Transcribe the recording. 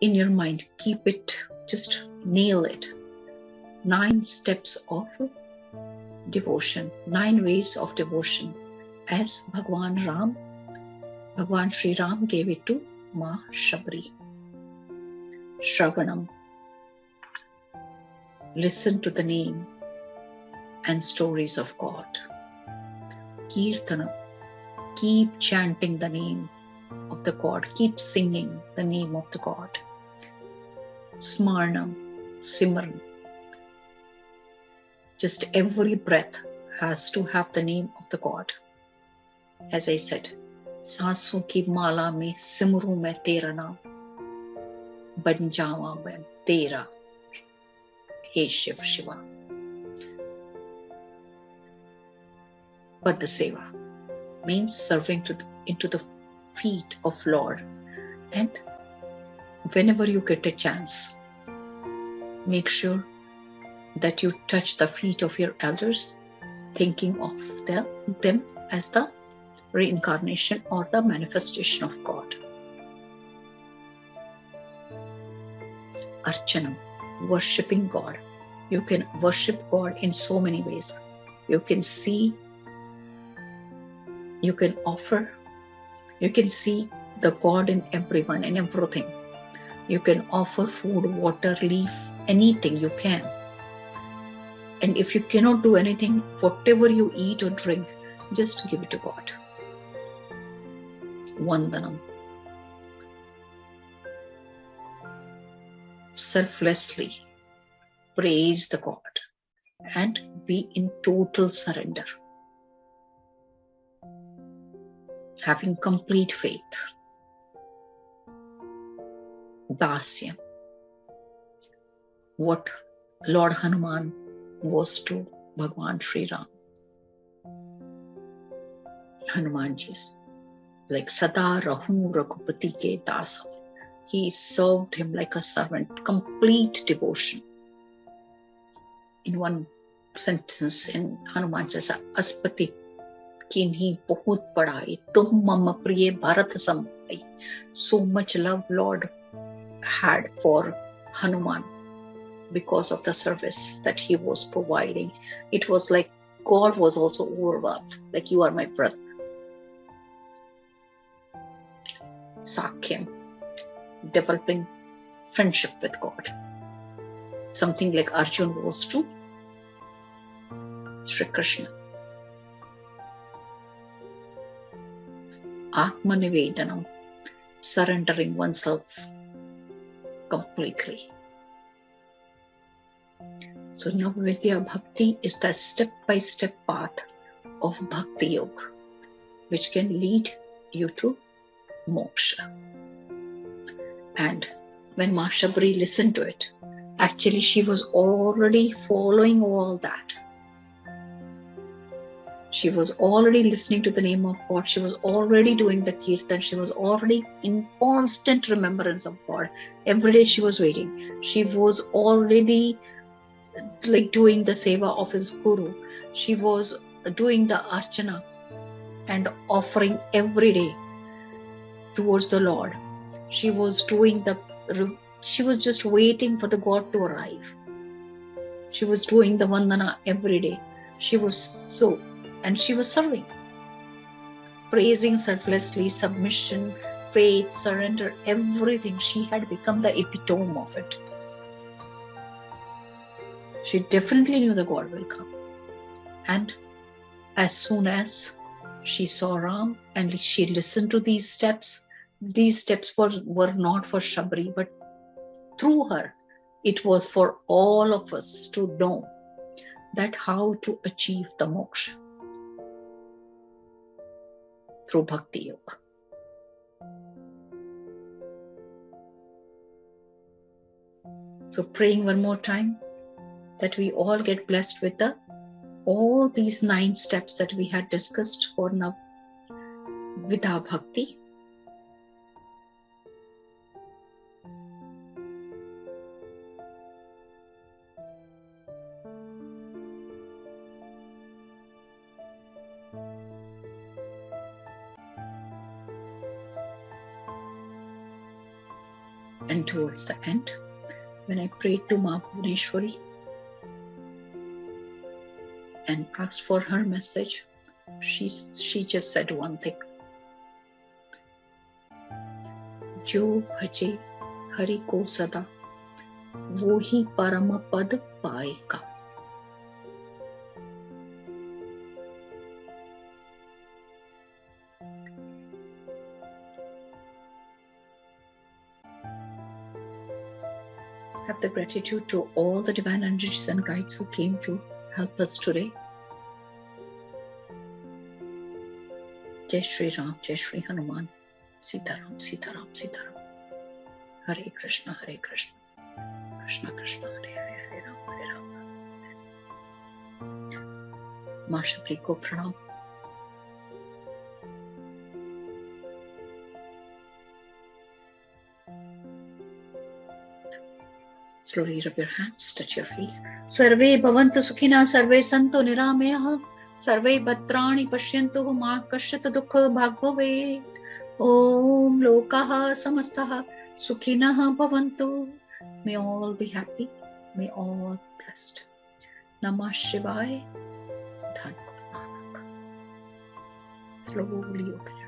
in your mind, keep it, just nail it. 9 steps of devotion, 9 ways of devotion, as Bhagwan Shri Ram gave it to Maa Shabri. Shravanam. Listen to the name and stories of God. Keertanam. Keep chanting the name of the God. Keep singing the name of the God. Smaranam. Simran. Just every breath has to have the name of the God. As I said, सांसों की माला में सिमरूं मैं तेरा नाम, बन जावां मैं तेरा, हे Shiv Shiva. But the seva means serving into the feet of Lord. And whenever you get a chance, make sure that you touch the feet of your elders, thinking of them as the reincarnation or the manifestation of God. Archanam, worshipping God. You can worship God in so many ways. You can see, you can offer, you can see the God in everyone and everything. You can offer food, water, leaf, anything you can. And if you cannot do anything, whatever you eat or drink, just give it to God. Vandanam. Selflessly praise the God and be in total surrender. Having complete faith. Dasya. What Lord Hanuman was to Bhagwan Shri Ram. Hanumanji's like Sada Rahu Raghupati ke Dasa. He served him like a servant, complete devotion. In one sentence in Hanuman says, Aspati kinhi bahut padai, tum mama priye bharat sampai. So much love Lord had for Hanuman because of the service that he was providing. It was like God was also overwhelmed, like you are my brother. Sakhyam, developing friendship with God. Something like Arjun was to Shri Krishna. Atmanivedanam, surrendering oneself completely. So Nav Vidya Bhakti is the step-by-step path of Bhaktiyog, which can lead you to Moksha. And when Maa Shabri listened to it, actually she was already following all that. She was already listening to the name of God. She was already doing the keertan. She was already in constant remembrance of God. Every day she was waiting. She was already like doing the seva of his guru. She was doing the archana and offering every day towards the Lord. She was just waiting for the God to arrive. She was doing the vandana every day. She was serving, praising selflessly, submission, faith, surrender, everything. She had become the epitome of it. She definitely knew the God will come. And as soon as she saw Ram and she listened to these steps were not for Shabri, but through her, it was for all of us to know that how to achieve the moksha through Bhaktiyog. So praying one more time that we all get blessed with all these 9 steps that we had discussed for Nav Vidya Bhakti. And towards the end, when I prayed to Maa Bhuvneshwari and asked for her message, she just said one thing. Jo bhaje Hari ko sada, wo hi parama pad paayega. Have the gratitude to all the divine energies and guides who came to help us today. Jai Shri Ram, Jai Shri Hanuman, Sita Ram, Sita Ram, Sita Ram. Hare Krishna, Hare Krishna, Krishna Krishna, Hare Hare, Hare Ram, Hare Ram. Maa Shabri ko pranam. Slowly rub your hands, touch your feet. Sarve bhavantu sukhina, sarve santo niramayah, sarve bhadrani pashyantu ma kashyat dukha bhag bhavet. Om lokaha samastaha sukhinah bhavantu. May all be happy, may all be blessed. Namah Shivaya. Dhan Guru Nanak. Slowly open your